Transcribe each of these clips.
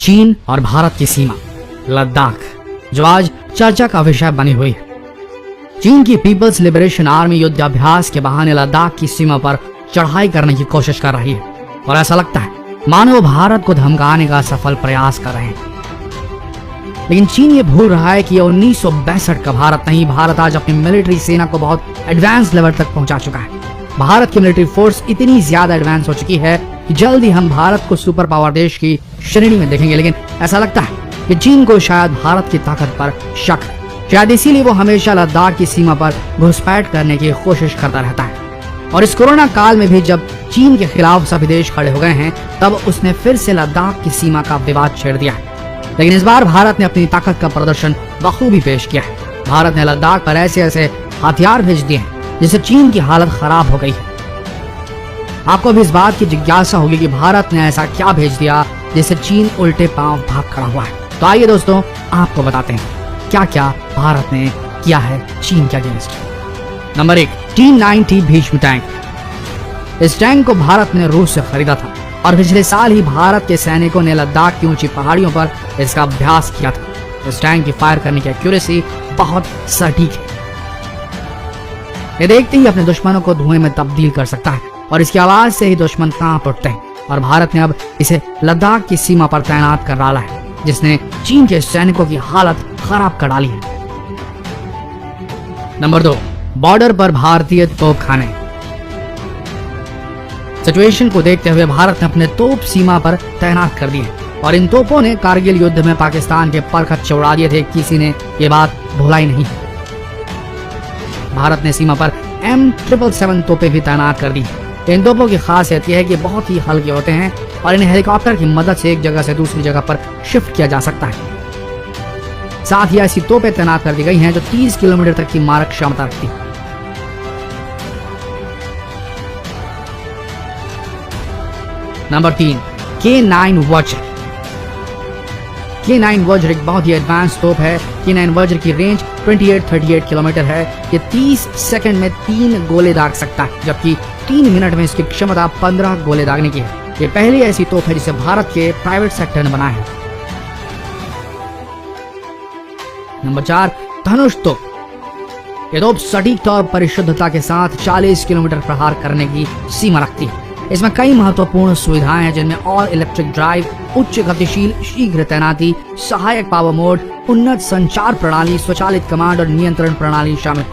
चीन और भारत की सीमा लद्दाख, जो आज चर्चा का विषय बनी हुई है। चीन की पीपल्स लिबरेशन आर्मी युद्धाभ्यास के बहाने लद्दाख की सीमा पर चढ़ाई करने की कोशिश कर रही है और ऐसा लगता है मानो वो भारत को धमकाने का सफल प्रयास कर रहे हैं। लेकिन चीन ये भूल रहा है कि 1962 का भारत नहीं, भारत आज अपनी मिलिट्री सेना को बहुत एडवांस लेवल तक पहुंचा चुका है। भारत की मिलिट्री फोर्स इतनी ज्यादा एडवांस हो चुकी है कि जल्द ही हम भारत को सुपर पावर देश की श्रेणी में देखेंगे। लेकिन ऐसा लगता है कि चीन को शायद भारत की ताकत पर शक है, शायद इसीलिए वो हमेशा लद्दाख की सीमा पर घुसपैठ करने की कोशिश करता रहता है। और इस कोरोना काल में भी जब चीन के खिलाफ सभी देश खड़े हो गए हैं, तब उसने फिर से लद्दाख की सीमा का विवाद छेड़ दिया है। लेकिन इस बार भारत ने अपनी ताकत का प्रदर्शन बखूबी पेश किया है। भारत ने लद्दाख पर ऐसे ऐसे हथियार भेज दिए हैं जिससे चीन की हालत खराब हो गई है। आपको भी इस बात की जिज्ञासा होगी कि भारत ने ऐसा क्या भेज दिया जिससे चीन उल्टे पांव भाग खड़ा हुआ है। तो आइए दोस्तों, आपको बताते हैं क्या क्या भारत ने किया है चीन के against. Number 1, T-90 Bhishma tank. इस टैंक को भारत ने रूस से खरीदा था और पिछले साल ही भारत के सैनिकों ने लद्दाख की ऊंची पहाड़ियों पर इसका अभ्यास किया था। इस टैंक की फायर करने की एक्यूरेसी बहुत सटीक है। ये देखते ही अपने दुश्मनों को धुएं में तब्दील कर सकता है और इसकी आवाज से ही दुश्मन कांप उठते हैं। और भारत ने अब इसे लद्दाख की सीमा पर तैनात कर डाला है, जिसने चीन के सैनिकों की हालत खराब कर डाली है। नंबर 2, बॉर्डर पर भारतीय तोपखाने। सिचुएशन को देखते हुए भारत ने अपने तोप सीमा पर तैनात कर दिए और इन तोपों ने कारगिल युद्ध में पाकिस्तान के परखच्चे उड़ा दिए थे। किसी ने ये बात भुला ही नहीं। भारत ने सीमा पर M777 तोपें भी तैनात कर दी। इन तोपों की खासियत यह है कि बहुत ही हल्के होते हैं और इन्हें हेलीकॉप्टर की मदद से एक जगह से दूसरी जगह पर शिफ्ट किया जा सकता है। साथ ही ऐसी तोपें तैनात कर दी गई हैं जो 30 किलोमीटर तक की मारक क्षमता रखती है। नंबर 3, K9 वज्र। K9 वज्र एक बहुत ही एडवांस तोप है। K9 वज्र की रेंज 28-38 किलोमीटर है। ये 30 सेकंड में 3 गोले दाग सकता है, जबकि 3 मिनट में इसकी क्षमता 15 गोले दागने की है। ये पहली ऐसी तोप है जिसे भारत के प्राइवेट सेक्टर ने बनाया है। नंबर 4, धनुष तोप। ये तोप सटीकता और परिशुद्धता के साथ 40 किलोमीटर प्रहार करने की सीमा रखती है। इसमें कई महत्वपूर्ण सुविधाएं हैं, जिनमें ऑल इलेक्ट्रिक ड्राइव, उच्च गतिशील शीघ्र तैनाती, सहायक पावर मोड, उन्नत संचार प्रणाली, स्वचालित कमांड और नियंत्रण प्रणाली शामिल।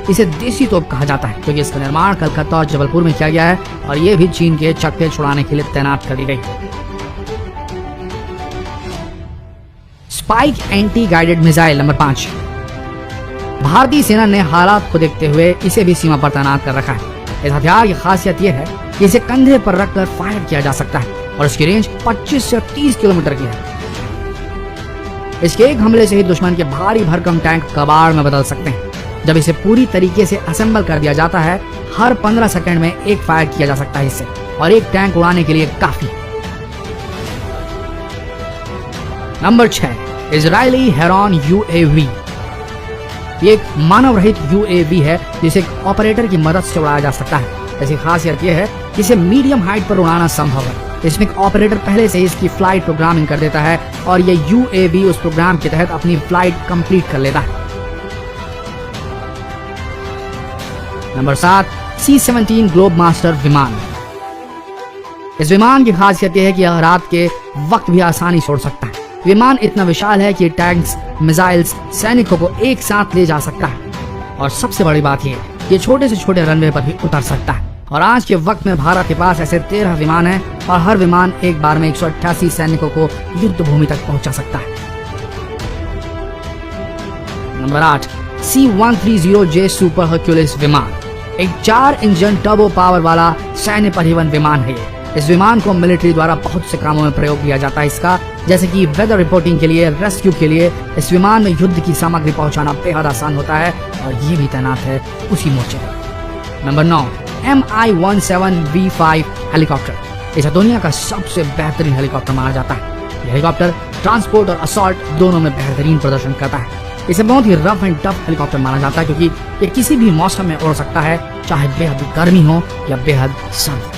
इसे देसी तोप कहा जाता है क्योंकि इसका निर्माण कलकत्ता और जबलपुर में किया गया है और ये भी चीन के चक्के छुड़ाने के लिए तैनात कर दी गई। Spike anti guided missile. Number 5, भारतीय सेना ने हालात को देखते हुए इसे भी सीमा पर तैनात कर रखा है। इस हथियार की खासियत यह है कि इसे कंधे पर रखकर फायर किया जा सकता है और इसकी रेंज 25 से 30 किलोमीटर की है। इसके एक हमले से ही दुश्मन के भारी भरकम टैंक कबाड़ में बदल सकते हैं। जब इसे पूरी तरीके से असेंबल कर दिया जाता है, हर 15 सेकंड में एक फायर किया जा सकता है इससे, और एक टैंक उड़ाने के लिए काफी है। Number 6, Israeli heron UAV। ये एक मानव रहित UAV है जिसे ऑपरेटर की मदद से उड़ाया जा सकता है। इसकी खासियत यह है कि इसे मीडियम हाइट पर उड़ाना संभव है। इसमें एक ऑपरेटर पहले से इसकी फ्लाइट प्रोग्रामिंग कर देता है और ये UAV उस प्रोग्राम के तहत अपनी फ्लाइट कंप्लीट कर लेता है। नंबर 7, C-17 ग्लोब मास्टर विमान। इस विमान की खासियत यह है कि यह रात के वक्त भी आसानी से उड़ सकता है। विमान इतना विशाल है कि टैंक्स, मिसाइल्स, सैनिकों को एक साथ ले जा सकता है और सबसे बड़ी बात यह है कि छोटे से छोटे रनवे पर भी उतर सकता है। और आज के वक्त में भारत के पास ऐसे 13 विमान हैं और हर विमान एक बार में 188 सैनिकों को युद्ध भूमि तक पहुंचा सकता है। नंबर 8, C-130J सुपर हर्क्यूलिस विमान। एक 4 इंजन टर्बो पावर वाला सैन्य परिवहन विमान है ये। इस विमान को मिलिट्री द्वारा बहुत से कामों में प्रयोग किया जाता है इसका, जैसे कि वेदर रिपोर्टिंग के लिए, रेस्क्यू के लिए। इस विमान में युद्ध की सामग्री पहुंचाना बेहद आसान होता है और ये भी तैनात है उसी मोर्चे पर। Number 9, Mi-17V5 helicopter. इसे दुनिया का सबसे बेहतरीन हेलीकॉप्टर माना जाता है। यह हेलीकॉप्टर ट्रांसपोर्ट और असॉल्ट दोनों में बेहतरीन प्रदर्शन करता है। इसे बहुत ही रफ एंड टफ हेलीकॉप्टर माना जाता है क्योंकि ये किसी भी मौसम में उड़ सकता है, चाहे बेहद गर्मी हो या बेहद सर्द।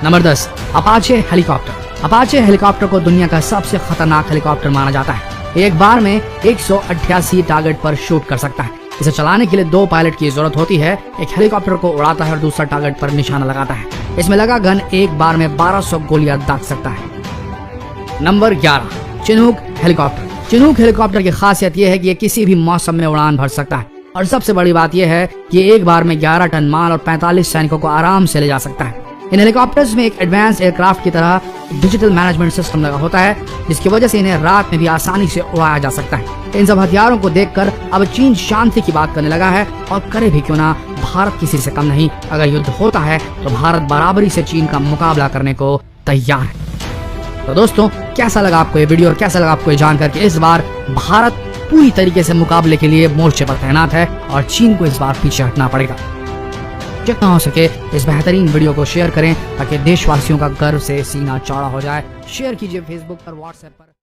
Number 10, Apache helicopter. Apache helicopter को दुनिया का सबसे खतरनाक हेलीकॉप्टर माना जाता है। एक बार में 188 टारगेट पर शूट कर सकता है। इसे चलाने के लिए 2 पायलट की जरूरत होती है। एक हेलीकॉप्टर को उड़ाता है और दूसरा टारगेट पर निशाना लगाता है। इसमें लगा गन एक बार में 1200 गोलियां दाग सकता है। Number 11, Chinook helicopter. Chinook helicopter की खासियत यह है कि ये किसी भी मौसम में उड़ान भर सकता है और सबसे बड़ी बात यह है कि एक बार में 11 टन माल और 45 सैनिकों को आराम से ले जा सकता है। इन हेलीकॉप्टर्स में एक एडवांस एयरक्राफ्ट की तरह डिजिटल मैनेजमेंट सिस्टम लगा होता है, जिसकी वजह से इन्हें रात में भी आसानी से उड़ाया जा सकता है। इन सब हथियारों को देखकर अब चीन शांति की बात करने लगा है और करे भी क्यों ना, भारत किसी से कम नहीं। अगर युद्ध होता है तो भारत बराबरी से चीन का मुकाबला करने को तैयार है। तो दोस्तों, कैसा लगा आपको ये वीडियो और कैसा लगा आपको ये जानकर कि इस बार भारत पूरी तरीके से मुकाबले के लिए मोर्चे पर तैनात है और चीन को इस बार पीछे हटना पड़ेगा। जितना हो सके इस बेहतरीन वीडियो को शेयर करें ताकि देशवासियों का गर्व से सीना चौड़ा हो जाए। शेयर कीजिए फेसबुक पर, व्हाट्सएप पर।